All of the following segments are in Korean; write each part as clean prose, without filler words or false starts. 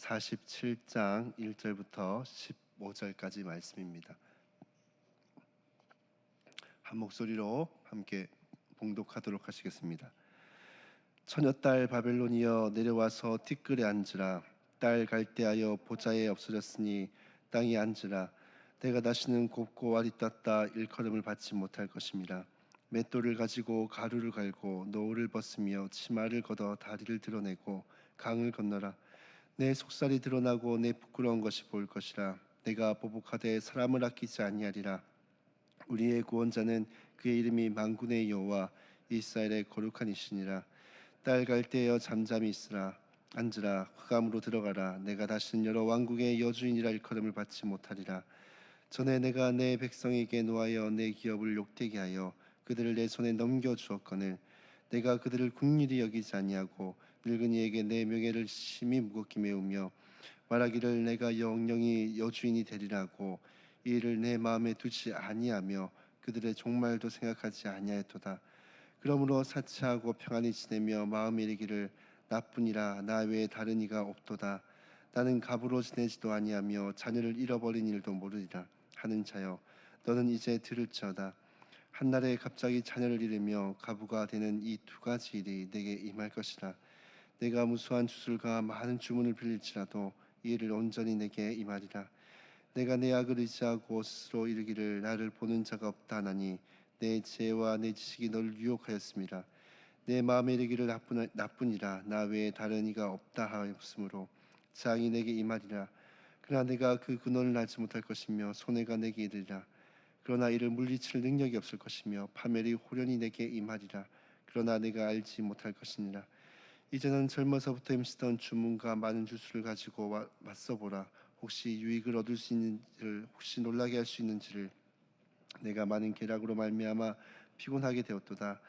47장 1절부터 15절까지 말씀입니다. 한 목소리로 함께 봉독하도록 하시겠습니다. 처녀딸 바벨론이여 내려와서 티끌에 앉으라. 딸 갈대하여 보좌에 없어졌으니 땅에 앉으라. 내가 다시는 곱고 알이 땄다 일컬음을 받지 못할 것입니다. 맷돌을 가지고 가루를 갈고 노를 벗으며 치마를 걷어 다리를 드러내고 강을 건너라. 내 속살이 드러나고 내 부끄러운 것이 보일 것이라. 내가 보복하되 사람을 아끼지 아니하리라. 우리의 구원자는 그의 이름이 만군의 여호와 이스라엘의 거룩한 이시니라. 딸 갈대여 잠잠히 있으라. 앉으라. 흑암으로 들어가라. 내가 다시는 여러 왕국의 여주인이라 일컬음을 받지 못하리라. 전에 내가 내 백성에게 노하여 내 기업을 욕되게 하여 그들을 내 손에 넘겨주었거늘 내가 그들을 긍휼히 여기지 아니하고 늙은이에게 내 명예를 심히 무겁게 메우며 말하기를 내가 영영이 여주인이 되리라고 이 일을 내 마음에 두지 아니하며 그들의 종말도 생각하지 아니하였도다. 그러므로 사치하고 평안히 지내며 마음에 이르기를 나뿐이라 나 외에 다른 이가 없도다. 나는 갑으로 지내지도 아니하며 자녀를 잃어버린 일도 모르리라 하는 자여 너는 이제 들을지어다. 한날에 갑자기 자녀를 잃으며 가부가 되는 이 두 가지 일이 내게 임할 것이라. 내가 무수한 주술과 많은 주문을 빌릴지라도 이 일을 온전히 내게 임하리라. 내가 내 악을 의지하고 스스로 이르기를 나를 보는 자가 없다 하나니 내 지혜와 내 지식이 너를 유혹하였음이라. 내 마음에 이르기를 나뿐이라 나 외에 다른 이가 없다 하였으므로 재앙이 내게 임하리라. 그러나 내가 그 근원을 알지 못할 것이며 손해가 내게 이르리라. 그러나 이를 물리칠 능력이 없을 것이며 파멸이 호련히 내게 임하리라. 그러나 내가 알지 못할 것이니라. 이제는 젊어서부터 힘쓰던 주문과 많은 주술을 가지고 맞서보라. 혹시 유익을 얻을 수 있는지를, 혹시 놀라게 할 수 있는지를. 내가 많은 계략으로 말미암아 피곤하게 되었도다.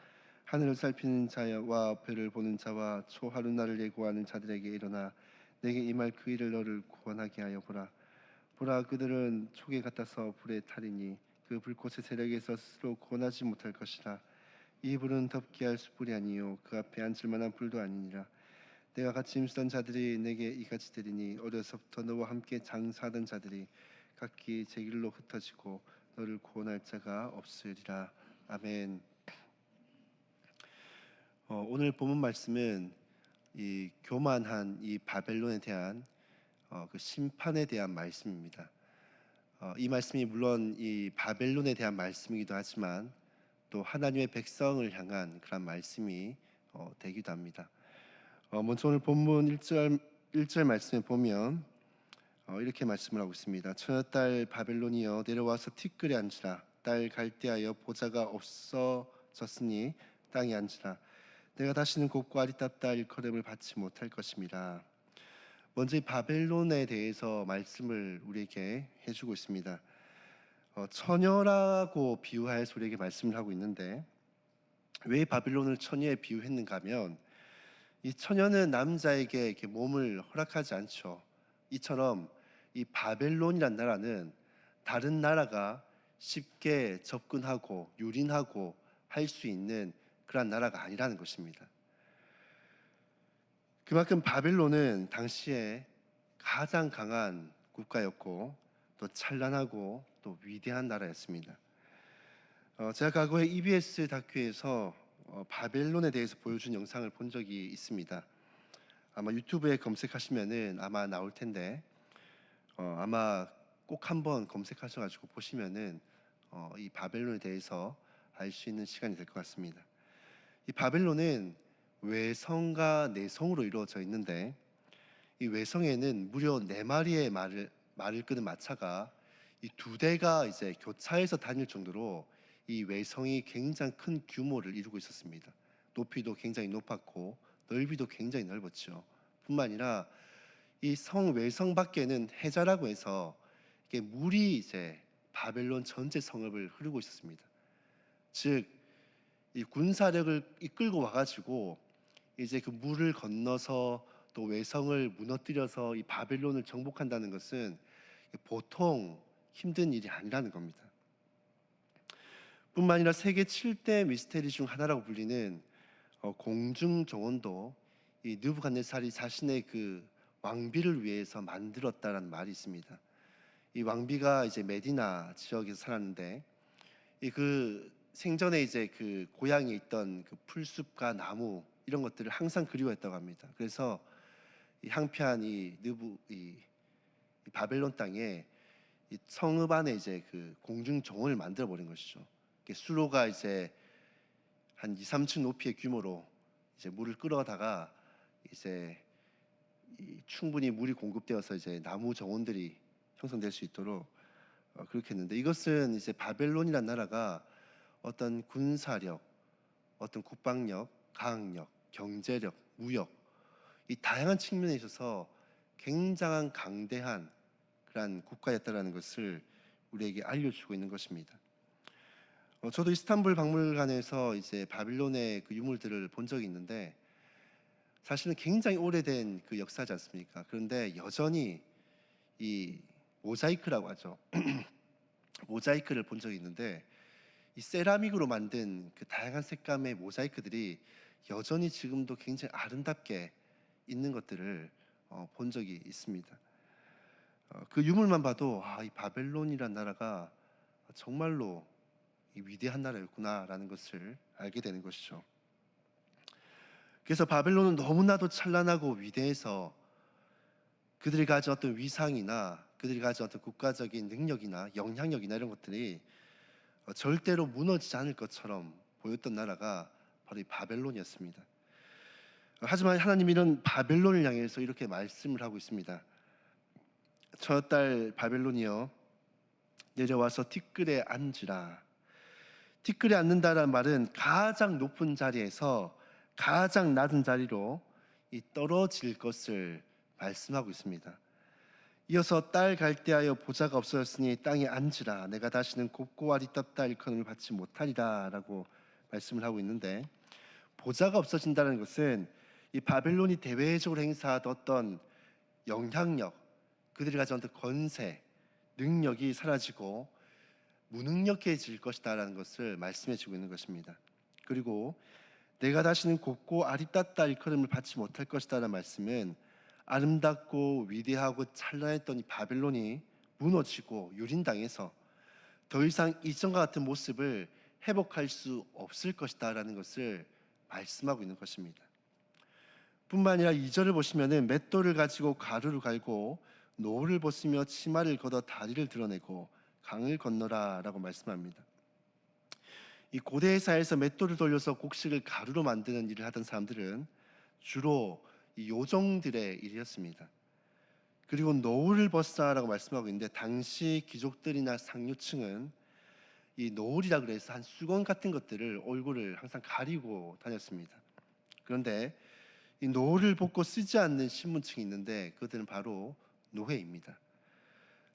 하늘을 살피는 자와 별을 보는 자와 초하루날을 예고하는 자들에게 일어나 내게 임할 그 일을 너를 구원하게 하여 보라. 보라, 그들은 촉에 같아서 불에 타리니 그 불꽃의 세력에서 스스로 구원하지 못할 것이라. 이 불은 덮게 할 숯불이 아니요 그 앞에 앉을 만한 불도 아니니라. 내가 같이 힘쓰던 자들이 내게 이같이 되리니 어려서부터 너와 함께 장사하던 자들이 각기 제 길로 흩어지고 너를 구원할 자가 없으리라. 아멘. 오늘 본문 말씀은 이 교만한 이 바벨론에 대한 그 심판에 대한 말씀입니다. 이 말씀이 물론 이 바벨론에 대한 말씀이기도 하지만 또 하나님의 백성을 향한 그런 말씀이 되기도 합니다. 먼저 오늘 본문 1절 말씀에 보면 이렇게 말씀을 하고 있습니다. 처녀딸 바벨론이여 내려와서 티끌에 앉으라. 딸 갈대하여 보좌가 없어졌으니 땅에 앉으라. 내가 다시는 곱고 알이 땄다 일컬음을 받지 못할 것입니다. 먼저 이 바벨론에 대해서 말씀을 우리에게 해주고 있습니다. 처녀라고 비유하여서 우리에게 말씀을 하고 있는데 왜 바벨론을 처녀에 비유했는가 하면 이 처녀는 남자에게 이렇게 몸을 허락하지 않죠. 이처럼 이 바벨론이란 나라는 다른 나라가 쉽게 접근하고 유린하고 할 수 있는 그런 나라가 아니라는 것입니다. 그만큼 바벨론은 당시에 가장 강한 국가였고 또 찬란하고 또 위대한 나라였습니다. 제가 과거에 EBS 다큐에서 바벨론에 대해서 보여준 영상을 본 적이 있습니다. 아마 유튜브에 검색하시면은 아마 나올 텐데 아마 꼭 한번 검색하셔가지고 보시면은 이 바벨론에 대해서 알 수 있는 시간이 될 것 같습니다. 이 바벨론은 외성과 내성으로 이루어져 있는데 이 외성에는 무려 4마리의 말을 끄는 마차가 이 2대가 이제 교차해서 다닐 정도로 이 외성이 굉장히 큰 규모를 이루고 있었습니다. 높이도 굉장히 높았고 넓이도 굉장히 넓었죠. 뿐만 아니라 이 성 외성 밖에는 해자라고 해서 이게 물이 이제 바벨론 전체 성읍을 흐르고 있었습니다. 즉 이 군사력을 이끌고 와가지고 이제 그 물을 건너서 또 외성을 무너뜨려서 이 바벨론을 정복한다는 것은 보통 힘든 일이 아니라는 겁니다. 뿐만 아니라 세계 7대 미스테리 중 하나라고 불리는 공중 정원도 이 느부갓네살이 자신의 그 왕비를 위해서 만들었다라는 말이 있습니다. 이 왕비가 이제 메디나 지역에서 살았는데 이 그 생전에 이제 그 고향에 있던 그 풀숲과 나무 이런 것들을 항상 그리워했다고 합니다. 그래서 이 한편 이 느부 이 바벨론 땅에 이 성읍 안에 이제 그 공중 정원을 만들어 버린 것이죠. 수로가 이제 한 2, 3층 높이의 규모로 이제 물을 끌어다가 이제 충분히 물이 공급되어서 이제 나무 정원들이 형성될 수 있도록 그렇게 했는데, 이것은 이제 바벨론이라는 나라가 어떤 군사력, 어떤 국방력, 과학력, 경제력, 무역 이 다양한 측면에 있어서 굉장한 강대한 그러한 국가였다라는 것을 우리에게 알려주고 있는 것입니다. 저도 이스탄불 박물관에서 이제 바빌론의 그 유물들을 본 적이 있는데 사실은 굉장히 오래된 그 역사지 않습니까? 그런데 여전히 이 모자이크라고 하죠. 모자이크를 본 적이 있는데 이 세라믹으로 만든 그 다양한 색감의 모자이크들이 여전히 지금도 굉장히 아름답게 있는 것들을 본 적이 있습니다. 그 유물만 봐도 이 바벨론이란 나라가 정말로 이 위대한 나라였구나라는 것을 알게 되는 것이죠. 그래서 바벨론은 너무나도 찬란하고 위대해서 그들이 가진 어떤 위상이나 그들이 가진 어떤 국가적인 능력이나 영향력이나 이런 것들이 절대로 무너지지 않을 것처럼 보였던 나라가 바로 이 바벨론이었습니다. 하지만 하나님이 이런 바벨론을 향해서 이렇게 말씀을 하고 있습니다. 첫 딸 바벨론이여 내려와서 티끌에 앉으라. 티끌에 앉는다라는 말은 가장 높은 자리에서 가장 낮은 자리로 떨어질 것을 말씀하고 있습니다. 이어서 딸 갈대하여 보좌가 없어졌으니 땅에 앉으라. 내가 다시는 곱고 아리따다 일컬음을 받지 못하리라 라고 말씀을 하고 있는데, 보좌가 없어진다는 것은 이 바벨론이 대외적으로 행사하던 어떤 영향력, 그들이 가진 어떤 권세, 능력이 사라지고 무능력해질 것이다라는 것을 말씀해주고 있는 것입니다. 그리고 내가 다시는 곱고 아리따다 일컬음을 받지 못할 것이다라는 말씀은 아름답고 위대하고 찬란했던 이 바벨론이 무너지고 유린당해서 더 이상 이전과 같은 모습을 회복할 수 없을 것이다라는 것을 말씀하고 있는 것입니다. 뿐만 아니라 2절을 보시면은 맷돌을 가지고 가루를 갈고 노를 벗으며 치마를 걷어 다리를 드러내고 강을 건너라 라고 말씀합니다. 이 고대 사회에서 맷돌을 돌려서 곡식을 가루로 만드는 일을 하던 사람들은 주로 이 요정들의 일이었습니다. 그리고 노을을 벗사라고 말씀하고 있는데, 당시 귀족들이나 상류층은 이 노을이라 그래서 한 수건 같은 것들을 얼굴을 항상 가리고 다녔습니다. 그런데 이 노을을 벗고 쓰지 않는 신분층이 있는데 그들은 바로 노예입니다.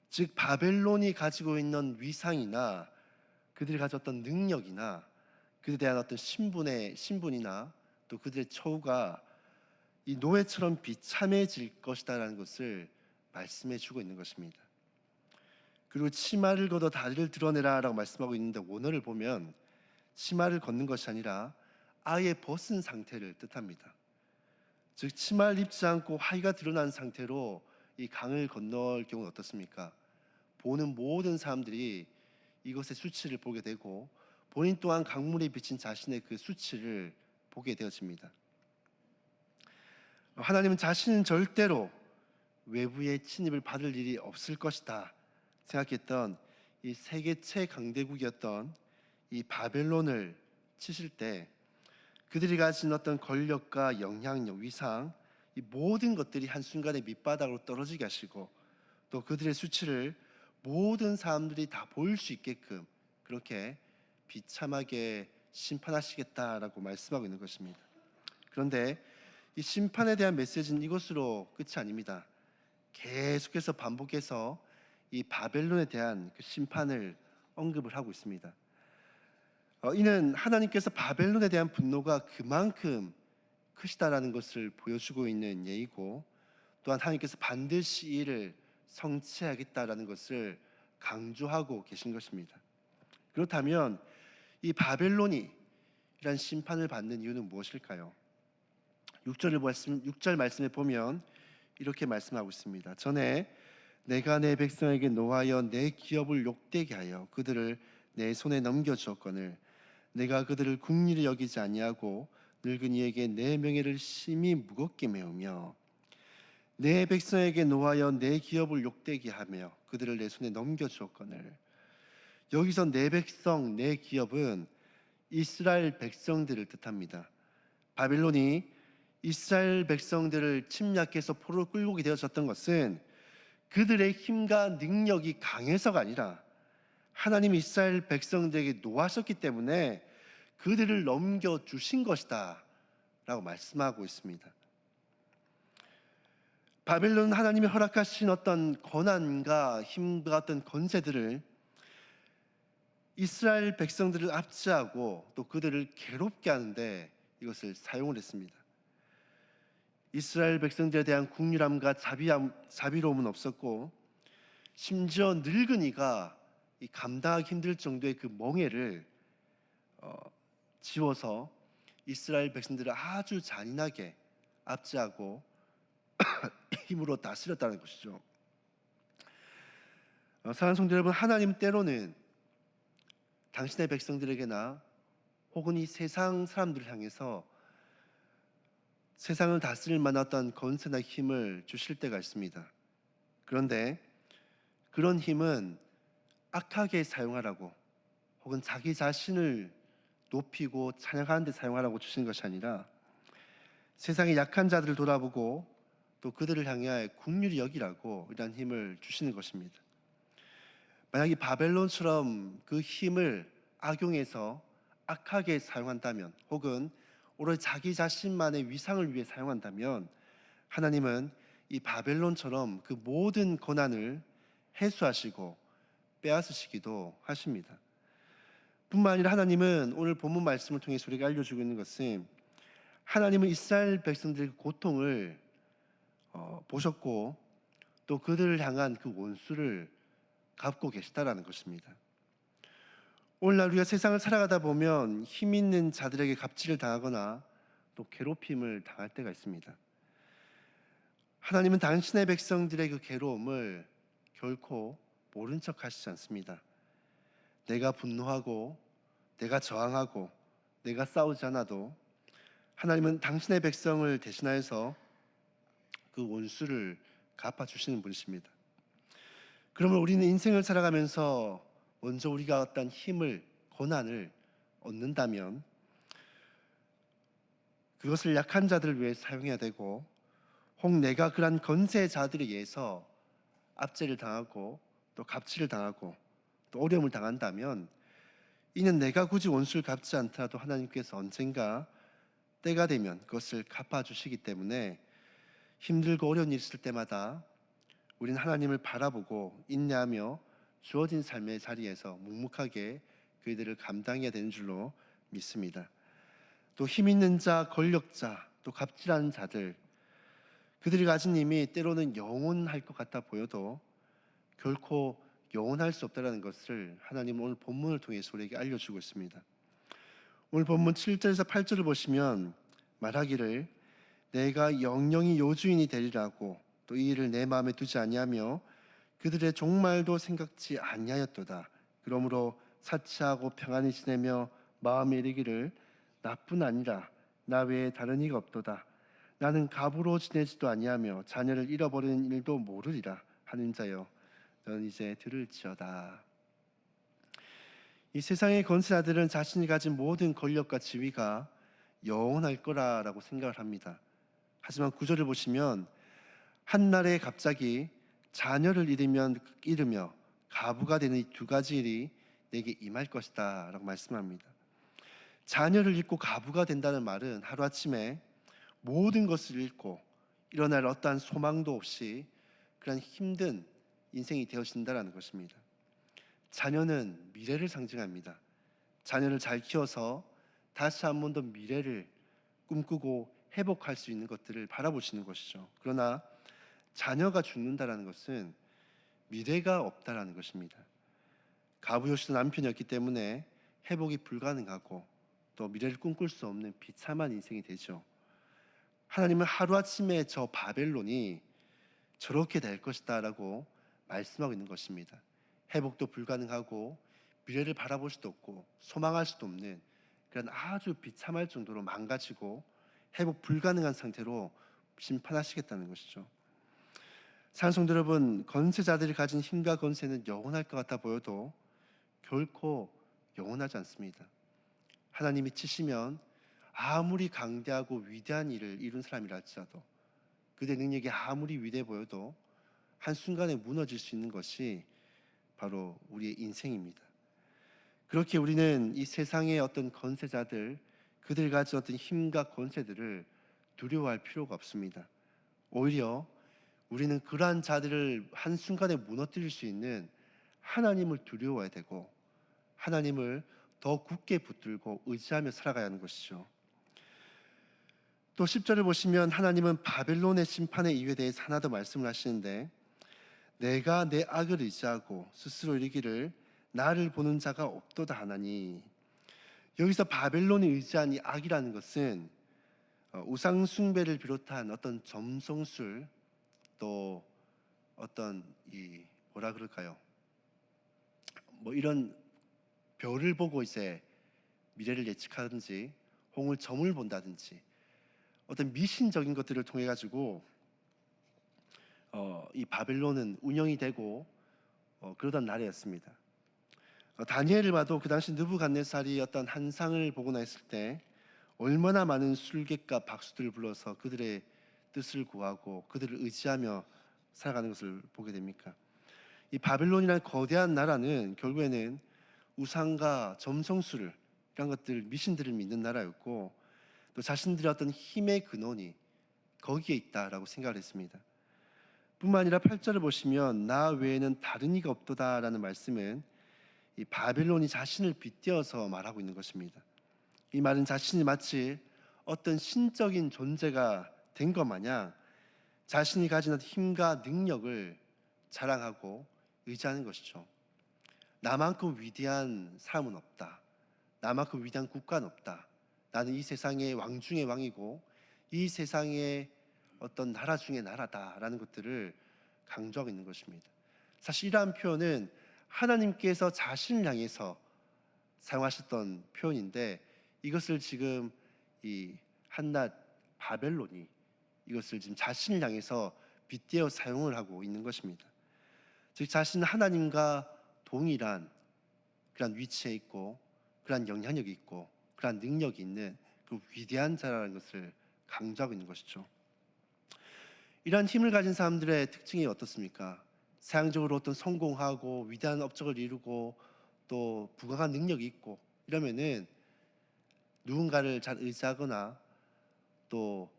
즉 바벨론이 가지고 있는 위상이나 그들이 가졌던 능력이나 그들에 대한 어떤 신분이나 또 그들의 처우가 이 노예처럼 비참해질 것이다라는 것을 말씀해 주고 있는 것입니다. 그리고 치마를 걷어 다리를 드러내라 라고 말씀하고 있는데, 원어를 보면 치마를 걷는 것이 아니라 아예 벗은 상태를 뜻합니다. 즉 치마를 입지 않고 하의가 드러난 상태로 이 강을 건널 경우는 어떻습니까? 보는 모든 사람들이 이것의 수치를 보게 되고 본인 또한 강물에 비친 자신의 그 수치를 보게 되어집니다. 하나님은 자신은 절대로 외부의 침입을 받을 일이 없을 것이다 생각했던 이 세계 최강대국이었던 이 바벨론을 치실 때 그들이 가진 어떤 권력과 영향력, 위상, 이 모든 것들이 한순간에 밑바닥으로 떨어지게 하시고 또 그들의 수치를 모든 사람들이 다 보일 수 있게끔 그렇게 비참하게 심판하시겠다라고 말씀하고 있는 것입니다. 그런데 이 심판에 대한 메시지는 이것으로 끝이 아닙니다. 계속해서 반복해서 이 바벨론에 대한 그 심판을 언급을 하고 있습니다. 이는 하나님께서 바벨론에 대한 분노가 그만큼 크시다라는 것을 보여주고 있는 예이고, 또한 하나님께서 반드시 이를 성취하겠다라는 것을 강조하고 계신 것입니다. 그렇다면 이 바벨론이 이런 심판을 받는 이유는 무엇일까요? 6절 말씀에 보면 이렇게 말씀하고 있습니다. 전에 내가 내 백성에게 노하여 내 기업을 욕되게 하여 그들을 내 손에 넘겨주었거늘 내가 그들을 긍휼히 여기지 아니하고 늙은이에게 내 명예를 심히 무겁게 메우며 내 백성에게 노하여 내 기업을 욕되게 하며 그들을 내 손에 넘겨주었거늘. 여기서 내 백성, 내 기업은 이스라엘 백성들을 뜻합니다. 바벨론이 이스라엘 백성들을 침략해서 포로로 끌고 오게 되어졌던 것은 그들의 힘과 능력이 강해서가 아니라 하나님이 이스라엘 백성들에게 노하셨기 때문에 그들을 넘겨주신 것이다 라고 말씀하고 있습니다. 바벨론은 하나님이 허락하신 어떤 권한과 힘과 어떤 권세들을 이스라엘 백성들을 압제하고 또 그들을 괴롭게 하는데 이것을 사용을 했습니다. 이스라엘 백성들에 대한 긍휼함과 자비로움은 없었고 심지어 늙은이가 감당하기 힘들 정도의 그 멍에를 지워서 이스라엘 백성들을 아주 잔인하게 압제하고 힘으로 다스렸다는 것이죠. 사랑하는 성도 여러분, 하나님 때로는 당신의 백성들에게나 혹은 이 세상 사람들을 향해서 세상을 다스릴 만한 어떤 권세나 힘을 주실 때가 있습니다. 그런데 그런 힘은 악하게 사용하라고 혹은 자기 자신을 높이고 찬양하는 데 사용하라고 주신 것이 아니라 세상의 약한 자들을 돌아보고 또 그들을 향해 긍휼히 여기라고 이런 힘을 주시는 것입니다. 만약 이 바벨론처럼 그 힘을 악용해서 악하게 사용한다면 혹은 오로지 자기 자신만의 위상을 위해 사용한다면 하나님은 이 바벨론처럼 그 모든 고난을 해소하시고 빼앗으시기도 하십니다. 뿐만 아니라 하나님은 오늘 본문 말씀을 통해서 우리가 알려주고 있는 것은 하나님은 이스라엘 백성들의 고통을 보셨고 또 그들을 향한 그 원수를 갚고 계시다라는 것입니다. 오늘날 우리가 세상을 살아가다 보면 힘 있는 자들에게 갑질을 당하거나 또 괴롭힘을 당할 때가 있습니다. 하나님은 당신의 백성들의 그 괴로움을 결코 모른 척 하시지 않습니다. 내가 분노하고 내가 저항하고 내가 싸우지 않아도 하나님은 당신의 백성을 대신하여서 그 원수를 갚아주시는 분이십니다. 그러면 우리는 인생을 살아가면서 먼저 우리가 어떤 힘을, 고난을 얻는다면 그것을 약한 자들을 위해 사용해야 되고 혹 내가 그러한 권세자들에 의해서 압제를 당하고 또 갑질을 당하고 또 어려움을 당한다면 이는 내가 굳이 원수를 갚지 않더라도 하나님께서 언젠가 때가 되면 그것을 갚아주시기 때문에 힘들고 어려운 일이 있을 때마다 우리는 하나님을 바라보고 인내하며 주어진 삶의 자리에서 묵묵하게 그들을 감당해야 되는 줄로 믿습니다. 또 힘 있는 자, 권력자, 또 갑질하는 자들, 그들이 가진 힘이 때로는 영원할 것 같아 보여도 결코 영원할 수 없다는 것을 하나님은 오늘 본문을 통해서 우리에게 알려주고 있습니다. 오늘 본문 7절에서 8절을 보시면 말하기를 내가 영영이 요주인이 되리라고 또 이 일을 내 마음에 두지 아니하며 그들의 종말도 생각지 아니하였도다. 그러므로 사치하고 평안히 지내며 마음에 이르기를 나뿐 아니라 나 외에 다른 이가 없도다. 나는 갑으로 지내지도 아니하며 자녀를 잃어버리는 일도 모르리라 하는 자여 너는 이제 들을지어다. 이 세상의 권세자들은 자신이 가진 모든 권력과 지위가 영원할 거라고 생각을 합니다. 하지만 구절을 보시면 한날에 갑자기 자녀를 잃으며 가부가 되는 이 두 가지 일이 내게 임할 것이다 라고 말씀합니다. 자녀를 잃고 가부가 된다는 말은 하루아침에 모든 것을 잃고 일어날 어떠한 소망도 없이 그런 힘든 인생이 되어진다는 것입니다. 자녀는 미래를 상징합니다. 자녀를 잘 키워서 다시 한 번 더 미래를 꿈꾸고 회복할 수 있는 것들을 바라보시는 것이죠. 그러나 자녀가 죽는다는 것은 미래가 없다는 것입니다. 가부효시도 남편이었기 때문에 회복이 불가능하고 또 미래를 꿈꿀 수 없는 비참한 인생이 되죠. 하나님은 하루아침에 저 바벨론이 저렇게 될 것이다라고 말씀하고 있는 것입니다. 회복도 불가능하고 미래를 바라볼 수도 없고 소망할 수도 없는 그런 아주 비참할 정도로 망가지고 회복 불가능한 상태로 심판하시겠다는 것이죠. 사랑성도 여러분, 권세자들이 가진 힘과 권세는 영원할 것 같아 보여도 결코 영원하지 않습니다. 하나님이 치시면 아무리 강대하고 위대한 일을 이룬 사람이라 할지라도 그들의 능력이 아무리 위대해 보여도 한순간에 무너질 수 있는 것이 바로 우리의 인생입니다. 그렇게 우리는 이 세상의 어떤 권세자들, 그들 가진 어떤 힘과 권세들을 두려워할 필요가 없습니다. 오히려 우리는 그러한 자들을 한순간에 무너뜨릴 수 있는 하나님을 두려워해야 되고 하나님을 더 굳게 붙들고 의지하며 살아가야 하는 것이죠. 또 10절을 보시면 하나님은 바벨론의 심판의 이유에 대해서 하나 더 말씀을 하시는데, 내가 내 악을 의지하고 스스로 이르기를 나를 보는 자가 없도다 하나니, 여기서 바벨론이 의지한 이 악이라는 것은 우상 숭배를 비롯한 어떤 점성술, 또 어떤 이 뭐라 그럴까요? 뭐 이런 별을 보고 이제 미래를 예측하든지 혹은 점을 본다든지 어떤 미신적인 것들을 통해 가지고 이 바벨론은 운영이 되고 그러던 나라였습니다. 다니엘을 봐도 그 당시 느부갓네살이 어떤 한상을 보거나 했을 때 얼마나 많은 술객과 박수들을 불러서 그들의 뜻을 구하고 그들을 의지하며 살아가는 것을 보게 됩니까? 이 바벨론이라는 거대한 나라는 결국에는 우상과 점성술을 이런 것들 미신들을 믿는 나라였고 또 자신들의 어떤 힘의 근원이 거기에 있다라고 생각을 했습니다. 뿐만 아니라 8절을 보시면 나 외에는 다른 이가 없도다라는 말씀은 이 바벨론이 자신을 빗대어서 말하고 있는 것입니다. 이 말은 자신이 마치 어떤 신적인 존재가 된 것 마냥 자신이 가진 힘과 능력을 자랑하고 의지하는 것이죠. 나만큼 위대한 사람은 없다. 나만큼 위대한 국가는 없다. 나는 이 세상의 왕 중의 왕이고 이 세상의 어떤 나라 중의 나라다라는 것들을 강조하고 있는 것입니다. 사실 이러한 표현은 하나님께서 자신을 향해서 사용하셨던 표현인데 이것을 지금 이 한낱 바벨론이 이것을 지금 자신을 향해서 빗대어 사용을 하고 있는 것입니다. 즉 자신은 하나님과 동일한 그런 위치에 있고 그런 영향력이 있고 그런 능력이 있는 그 위대한 자라는 것을 강조하고 있는 것이죠. 이러한 힘을 가진 사람들의 특징이 어떻습니까? 세상적으로 어떤 성공하고 위대한 업적을 이루고 또 부강한 능력이 있고 이러면은 누군가를 잘 의지하거나 또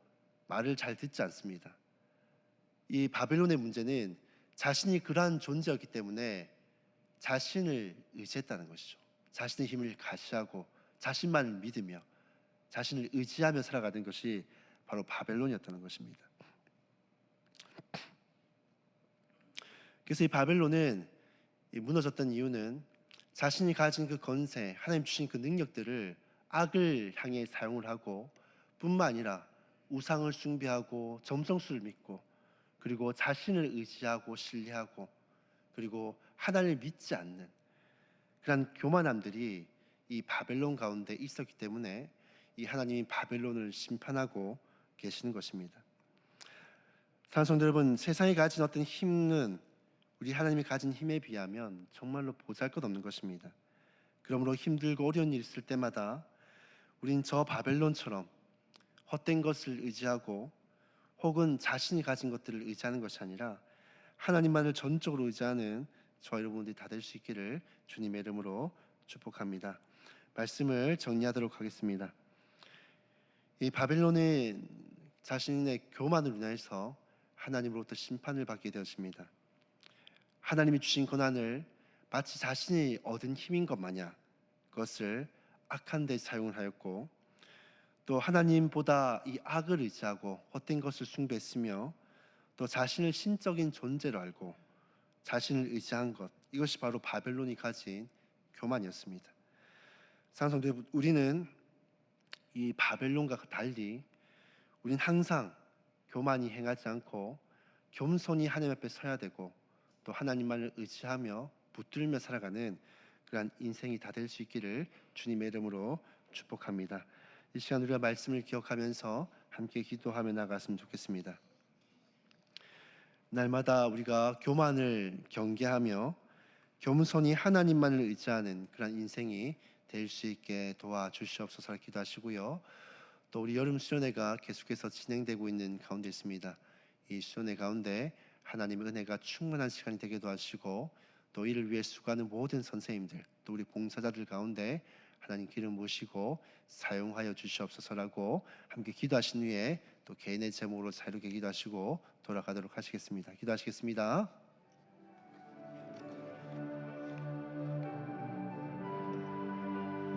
말을 잘 듣지 않습니다. 이 바벨론의 문제는 자신이 그러한 존재였기 때문에 자신을 의지했다는 것이죠. 자신의 힘을 가시하고 자신만을 믿으며 자신을 의지하며 살아가는 것이 바로 바벨론이었다는 것입니다. 그래서 이 바벨론은 무너졌던 이유는 자신이 가진 그 권세, 하나님 주신 그 능력들을 악을 향해 사용을 하고 뿐만 아니라 우상을 숭배하고 점성술을 믿고 그리고 자신을 의지하고 신뢰하고 그리고 하나님을 믿지 않는 그런 교만함들이 이 바벨론 가운데 있었기 때문에 이 하나님이 바벨론을 심판하고 계시는 것입니다. 사랑하는 성도 여러분, 세상이 가진 어떤 힘은 우리 하나님이 가진 힘에 비하면 정말로 보잘것없는 것입니다. 그러므로 힘들고 어려운 일이 있을 때마다 우린 저 바벨론처럼 헛된 것을 의지하고 혹은 자신이 가진 것들을 의지하는 것이 아니라 하나님만을 전적으로 의지하는 저와 여러분들이 다 될 수 있기를 주님의 이름으로 축복합니다. 말씀을 정리하도록 하겠습니다. 이 바벨론은 자신의 교만을 인하여서 하나님으로부터 심판을 받게 되었습니다. 하나님이 주신 권한을 마치 자신이 얻은 힘인 것 마냥 그것을 악한 데 사용을 하였고 또 하나님보다 이 악을 의지하고 헛된 것을 숭배했으며 또 자신을 신적인 존재로 알고 자신을 의지한 것, 이것이 바로 바벨론이 가진 교만이었습니다. 사랑하는 성도 여러분, 우리는 이 바벨론과 달리 우리는 항상 교만이 행하지 않고 겸손히 하나님 앞에 서야 되고 또 하나님만을 의지하며 붙들며 살아가는 그러한 인생이 다 될 수 있기를 주님의 이름으로 축복합니다. 이 시간 우리가 말씀을 기억하면서 함께 기도하며 나갔으면 좋겠습니다. 날마다 우리가 교만을 경계하며 겸손히 하나님만을 의지하는 그런 인생이 될 수 있게 도와주시옵소서 기도하시고요. 또 우리 여름 수련회가 계속해서 진행되고 있는 가운데 있습니다. 이 수련회 가운데 하나님의 은혜가 충만한 시간이 되게 도와주시고 또 이를 위해 수고하는 모든 선생님들 또 우리 봉사자들 가운데 하나님 기름 부으시고 사용하여 주시옵소서라고 함께 기도하신 후에 또 개인의 제목으로 자유롭게 기도하시고 돌아가도록 하시겠습니다. 기도하시겠습니다.